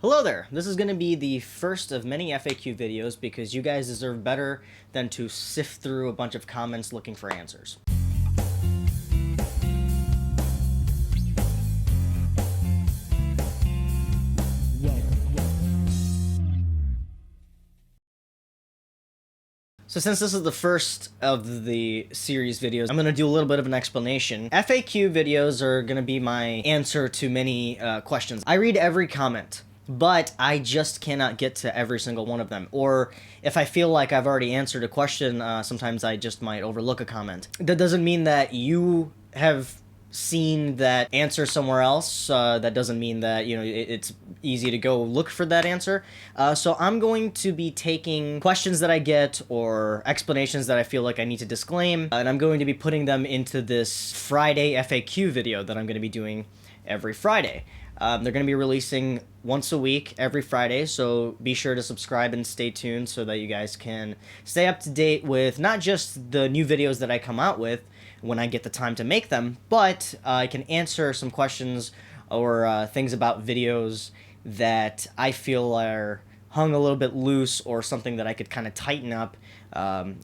Hello there! This is going to be the first of many FAQ videos because you guys deserve better than to sift through a bunch of comments looking for answers. So since this is the first of the series videos, I'm going to do a little bit of an explanation. FAQ videos are going to be my answer to many questions. I read every comment, but I just cannot get to every single one of them. Or if I feel like I've already answered a question, sometimes I just might overlook a comment. That doesn't mean that you have seen that answer somewhere else. That doesn't mean that, it's easy to go look for that answer. So I'm going to be taking questions that I get or explanations that I feel like I need to disclaim, and I'm going to be putting them into this Friday FAQ video that I'm going to be doing every Friday. They're going to be releasing once a week, every Friday, so be sure to subscribe and stay tuned so that you guys can stay up to date with not just the new videos that I come out with when I get the time to make them, but I can answer some questions or things about videos that I feel are hung a little bit loose or something that I could kind of tighten up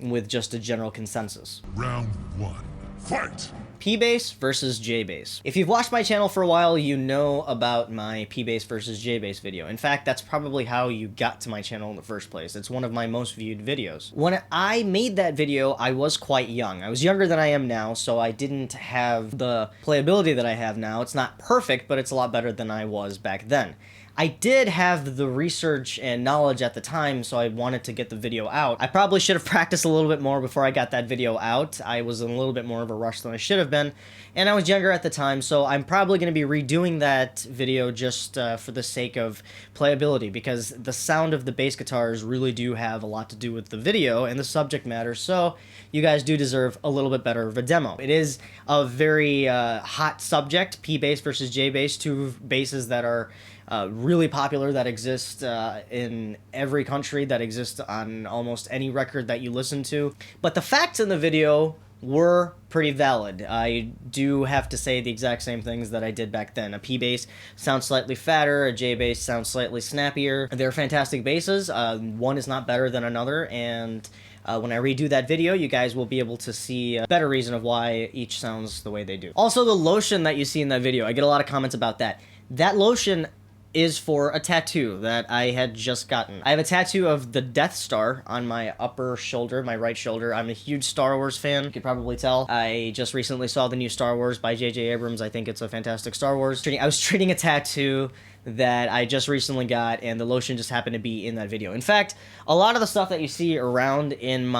with just a general consensus. Round one, fight! P-Bass versus J-Bass. If you've watched my channel for a while, you know about my P-Bass versus J-Bass video. In fact, that's probably how you got to my channel in the first place. It's one of my most viewed videos. When I made that video, I was quite young. I was younger than I am now, so I didn't have the playability that I have now. It's not perfect, but it's a lot better than I was back then. I did have the research and knowledge at the time, so I wanted to get the video out. I probably should have practiced a little bit more before I got that video out. I was in a little bit more of a rush than I should have been, and I was younger at the time, so I'm probably going to be redoing that video just for the sake of playability, because the sound of the bass guitars really do have a lot to do with the video and the subject matter, so you guys do deserve a little bit better of a demo. It is a very hot subject, P-Bass versus J-Bass, two basses that are really popular, that exist in every country, that exist on almost any record that you listen to. But the facts in the video were pretty valid. I do have to say the exact same things that I did back then. A P-Bass sounds slightly fatter, a J-Bass sounds slightly snappier. They're fantastic basses. One is not better than another, and when I redo that video, you guys will be able to see a better reason of why each sounds the way they do. Also, the lotion that you see in that video, I get a lot of comments about that. That lotion is for a tattoo that I had just gotten. I have a tattoo of the Death Star on my upper shoulder, my right shoulder. I'm a huge Star Wars fan, you could probably tell. I just recently saw the new Star Wars by J.J. Abrams. I think it's a fantastic Star Wars. I was treating a tattoo that I just recently got, and the lotion just happened to be in that video. In fact, a lot of the stuff that you see around in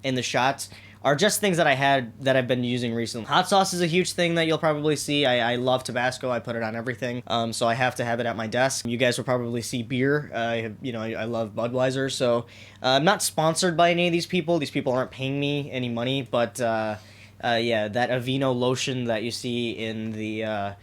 the shots are just things that I've been using recently. Hot sauce is a huge thing that you'll probably see. I love Tabasco. I put it on everything, so I have to have it at my desk. You guys will probably see beer. I love Budweiser, so I'm not sponsored by any of these people. These people aren't paying me any money, but yeah, that Aveeno lotion that you see in the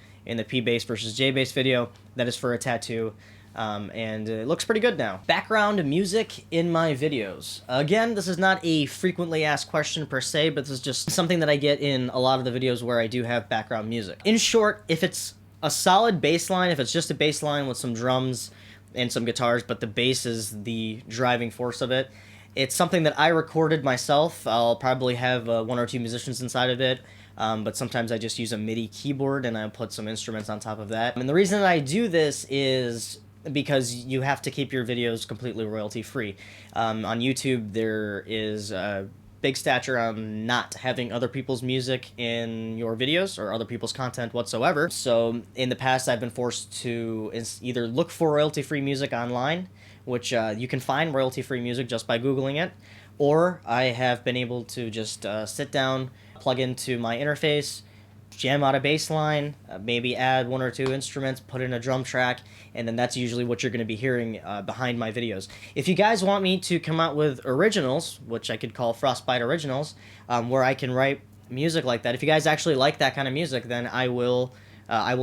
P-Bass versus J-Bass video, that is for a tattoo. And it looks pretty good now. Background music in my videos. Again, this is not a frequently asked question per se, but this is just something that I get in a lot of the videos where I do have background music. In short, if it's a solid bass line, if it's just a bass line with some drums and some guitars, but the bass is the driving force of it, it's something that I recorded myself. I'll probably have one or two musicians inside of it. But sometimes I just use a MIDI keyboard and I put some instruments on top of that. And the reason that I do this is because you have to keep your videos completely royalty-free. On YouTube, there is a big stature on not having other people's music in your videos or other people's content whatsoever. So in the past, I've been forced to either look for royalty-free music online, which you can find royalty-free music just by Googling it, or I have been able to just sit down, plug into my interface, jam out a bass line, maybe add one or two instruments, put in a drum track, and then that's usually what you're going to be hearing behind my videos. If you guys want me to come out with originals, which I could call Frostbyte originals, where I can write music like that, if you guys actually like that kind of music, then I will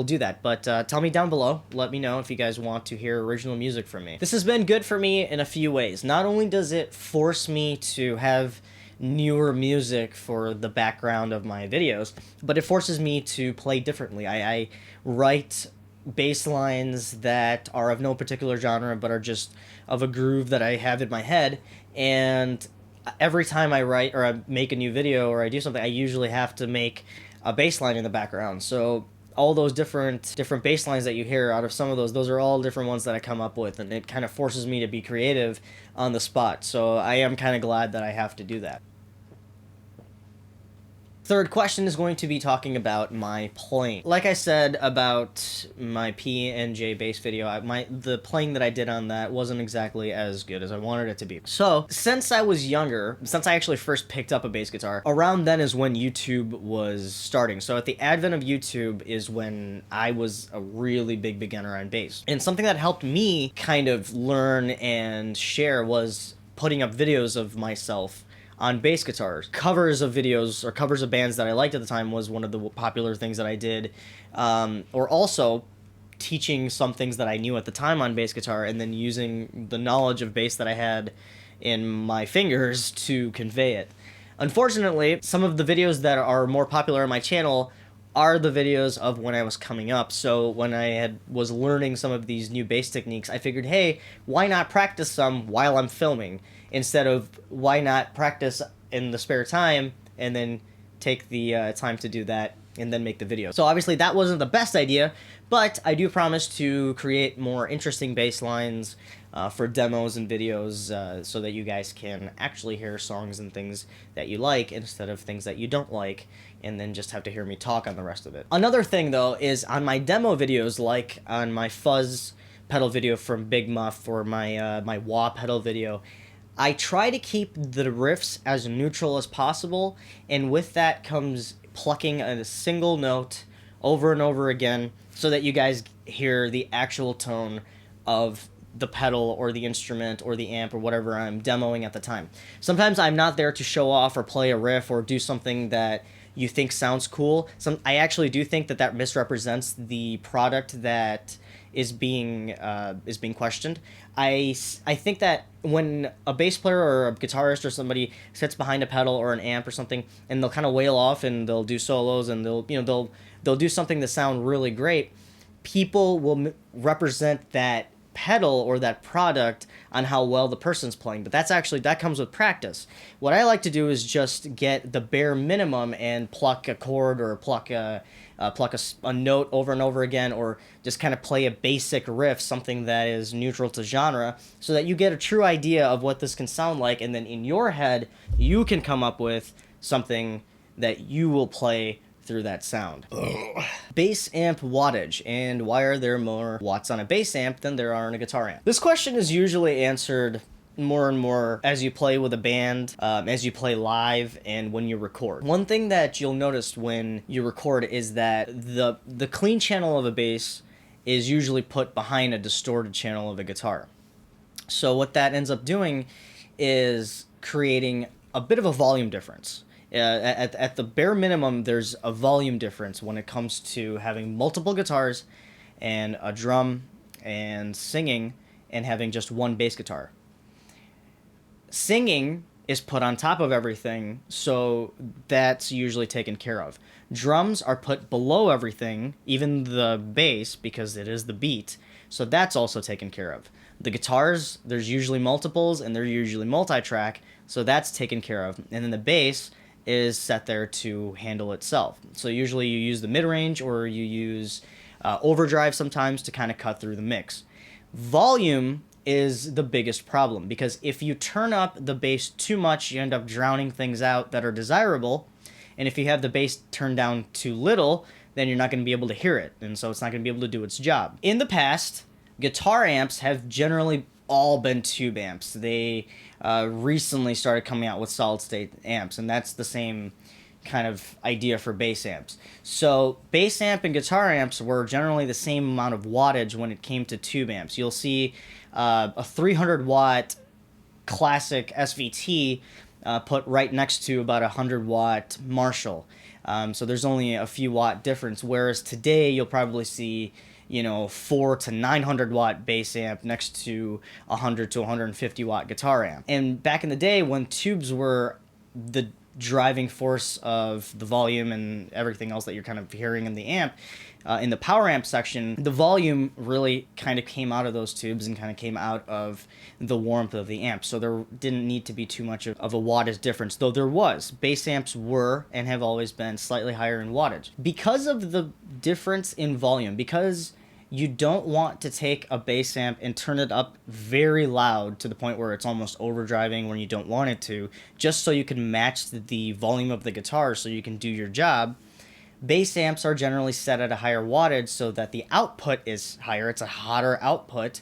do that. But tell me down below, let me know if you guys want to hear original music from me. This has been good for me in a few ways. Not only does it force me to have newer music for the background of my videos, but it forces me to play differently. I write bass lines that are of no particular genre but are just of a groove that I have in my head. And every time I write or I make a new video or I do something, I usually have to make a bass line in the background. So all those different bass lines that you hear, out of some of those are all different ones that I come up with, and it kind of forces me to be creative on the spot. So I am kind of glad that I have to do that. Third question is going to be talking about my playing. Like I said about my P and J bass video, the playing that I did on that wasn't exactly as good as I wanted it to be. So, since I was younger, since I actually first picked up a bass guitar, around then is when YouTube was starting. So at the advent of YouTube is when I was a really big beginner on bass. And something that helped me kind of learn and share was putting up videos of myself on bass guitars. Covers of videos or covers of bands that I liked at the time was one of the popular things that I did. Or also teaching some things that I knew at the time on bass guitar and then using the knowledge of bass that I had in my fingers to convey it. Unfortunately, some of the videos that are more popular on my channel are the videos of when I was coming up. So when I was learning some of these new bass techniques, I figured, hey, why not practice some while I'm filming? Instead of why not practice in the spare time and then take the time to do that and then make the video. So obviously that wasn't the best idea, but I do promise to create more interesting bass lines for demos and videos so that you guys can actually hear songs and things that you like instead of things that you don't like and then just have to hear me talk on the rest of it. Another thing though is on my demo videos, like on my fuzz pedal video from Big Muff or my my wah pedal video, I try to keep the riffs as neutral as possible, and with that comes plucking a single note over and over again so that you guys hear the actual tone of the pedal or the instrument or the amp or whatever I'm demoing at the time. Sometimes I'm not there to show off or play a riff or do something that you think sounds cool. I actually do think that misrepresents the product that is being questioned. I think that when a bass player or a guitarist or somebody sits behind a pedal or an amp or something and they'll kind of wail off and they'll do solos and they'll do something that sound really great, people will represent that pedal or that product on how well the person's playing. But that comes with practice. What I like to do is just get the bare minimum and pluck a chord or pluck a note over and over again, or just kind of play a basic riff, something that is neutral to genre, so that you get a true idea of what this can sound like, and then in your head you can come up with something that you will play through that sound. Bass amp wattage, and why are there more watts on a bass amp than there are on a guitar amp? This question is usually answered more and more as you play with a band, as you play live, and when you record. One thing that you'll notice when you record is that the clean channel of a bass is usually put behind a distorted channel of a guitar. So what that ends up doing is creating a bit of a volume difference. At the bare minimum, there's a volume difference when it comes to having multiple guitars and a drum and singing and having just one bass guitar. Singing is put on top of everything, so that's usually taken care of. Drums are put below everything, even the bass, because it is the beat, so that's also taken care of. The guitars, there's usually multiples, and they're usually multi-track, so that's taken care of. And then the bass is set there to handle itself. So usually you use the mid-range or you use overdrive sometimes to kind of cut through the mix. Volume is the biggest problem, because if you turn up the bass too much, you end up drowning things out that are desirable, and if you have the bass turned down too little, then you're not going to be able to hear it, and so it's not going to be able to do its job. In the past, guitar amps have generally all been tube amps. They recently started coming out with solid-state amps, and that's the same kind of idea for bass amps. So bass amp and guitar amps were generally the same amount of wattage when it came to tube amps. You'll see a 300 watt classic SVT put right next to about a 100 watt Marshall. So there's only a few watt difference, whereas today you'll probably see 4 to 900 watt bass amp next to 100 to 150 watt guitar amp. And back in the day when tubes were the driving force of the volume and everything else that you're kind of hearing in the amp, in the power amp section, the volume really kind of came out of those tubes and kind of came out of the warmth of the amp. So there didn't need to be too much of a wattage difference, though there was. Bass amps were and have always been slightly higher in wattage. Because of the difference in volume, because you don't want to take a bass amp and turn it up very loud to the point where it's almost overdriving when you don't want it to, just so you can match the volume of the guitar so you can do your job. Bass amps are generally set at a higher wattage so that the output is higher. It's a hotter output,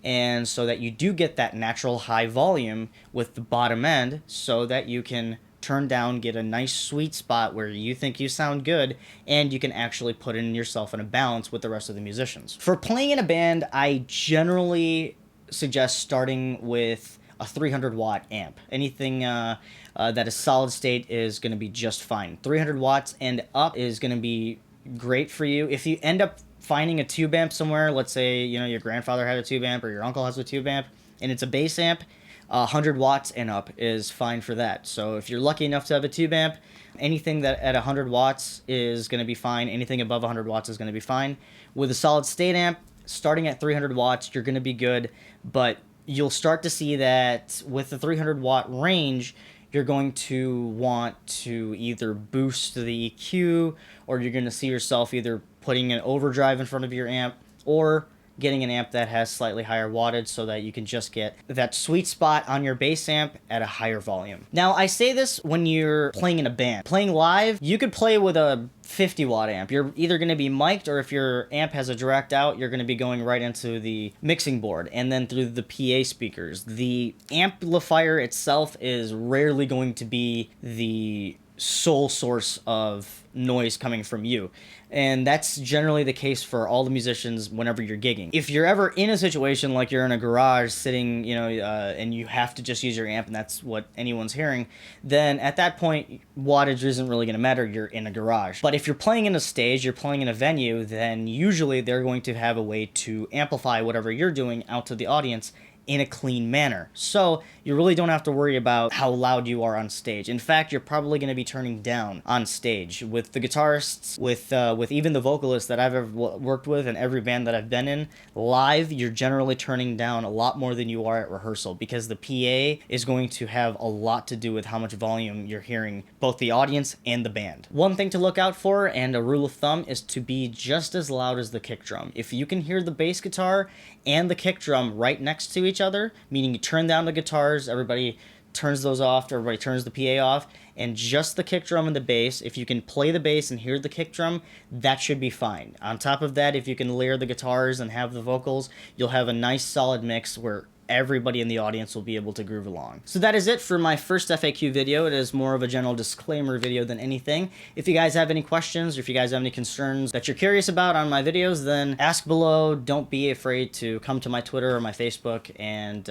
and so that you do get that natural high volume with the bottom end so that you can turn down, get a nice sweet spot where you think you sound good, and you can actually put in yourself in a balance with the rest of the musicians. For playing in a band, I generally suggest starting with a 300 watt amp. Anything that is solid state is going to be just fine. 300 watts and up is going to be great for you. If you end up finding a tube amp somewhere, let's say your grandfather had a tube amp or your uncle has a tube amp, and it's a bass amp, 100 watts and up is fine for that. So if you're lucky enough to have a tube amp, anything that at 100 watts is going to be fine. Anything above 100 watts is going to be fine. With a solid state amp, starting at 300 watts, you're going to be good, but you'll start to see that with the 300 watt range, you're going to want to either boost the EQ, or you're going to see yourself either putting an overdrive in front of your amp or getting an amp that has slightly higher wattage so that you can just get that sweet spot on your bass amp at a higher volume. Now, I say this when you're playing in a band. Playing live, you could play with a 50 watt amp. You're either going to be mic'd, or if your amp has a direct out, you're going to be going right into the mixing board and then through the PA speakers. The amplifier itself is rarely going to be the sole source of noise coming from you. And that's generally the case for all the musicians whenever you're gigging. If you're ever in a situation like you're in a garage sitting, and you have to just use your amp and that's what anyone's hearing, then at that point, wattage isn't really going to matter. You're in a garage. But if you're playing in a stage, you're playing in a venue, then usually they're going to have a way to amplify whatever you're doing out to the audience in a clean manner. So you really don't have to worry about how loud you are on stage. In fact, you're probably going to be turning down on stage. With the guitarists, with even the vocalists that I've ever worked with and every band that I've been in, live, you're generally turning down a lot more than you are at rehearsal, because the PA is going to have a lot to do with how much volume you're hearing, both the audience and the band. One thing to look out for, and a rule of thumb, is to be just as loud as the kick drum. If you can hear the bass guitar and the kick drum right next to each other, meaning you turn down the guitars, everybody turns those off, everybody turns the PA off, and just the kick drum and the bass, if you can play the bass and hear the kick drum, that should be fine. On top of that, if you can layer the guitars and have the vocals, you'll have a nice solid mix where everybody in the audience will be able to groove along. So that is it for my first FAQ video. It is more of a general disclaimer video than anything. If you guys have any questions, or if you guys have any concerns that you're curious about on my videos, then ask below. Don't be afraid to come to my Twitter or my Facebook and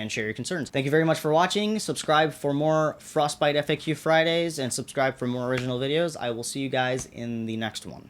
share your concerns. Thank you very much for watching. Subscribe for more Frostbyte FAQ Fridays, and subscribe for more original videos. I will see you guys in the next one.